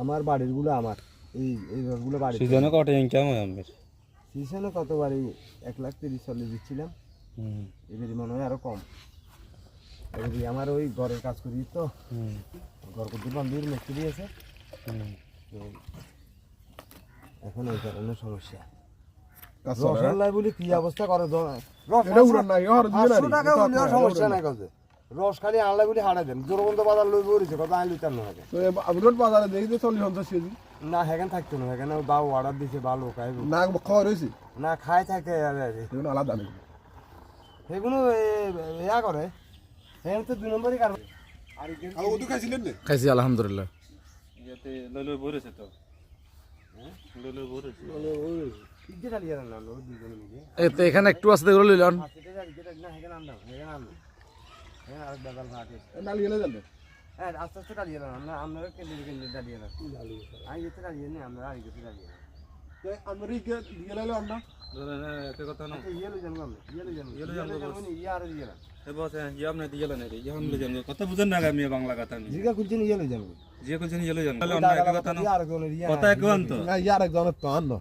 আমার বাড়িরগুলো আমার এই রসগুলো বাড়ি সিজনে কত ইনকাম হয় আমার? সিজনে কতবারই 1,30,40 দিচ্ছিলাম, এবারে মনে হয় আরো কম। এবারে আমার ওই ঘরের কাজ করি তো, ঘর করতে বান্ধবীর মিস্ত্রি আছে, তো এখন এই কারণে সমস্যা। রসগোল্লায় বলি কি অবস্থা করে, সমস্যা নাই কাজে রস খালি আনলে বলি হাড়া দেন, জোরবন্ধ বাজার লই বলেছে কত আইলি তার নয় বাজারে দেখি তো 40-50 কেজি না, হেখান থাকতো না, হেখানে বাউ অর্ডার দিছে ভালো খাই না খাওয়া রয়েছে না খাই থাকে আলাদা নেই সেগুলো ইয়া করে, সেখানে তো 2 নম্বরই কারণ। খাইছি আলহামদুলিল্লাহ। ইয়াতে লইলো ভরেছে তো, লইলো ভরেছে। এতে এখানে একটু আছে দেখলো লইলন। হ্যাঁ আস্তে আস্তে ডালিয়ে আপনারা কেন্দ্রে ডালিয়ে আমি যেতে ডালিয়ে নেই, আমরা আর গেছে ডালিয়ে একটা কথা না, ইয়ে কথা বুঝেন না আমি বাংলা কথা আমি জিগা খুলছেন ইয়ে লই জানবো যে কোন ইয়ে লই জানো কথা না, কথা কেউ আনতো ইয়ার একজনের তো আনলো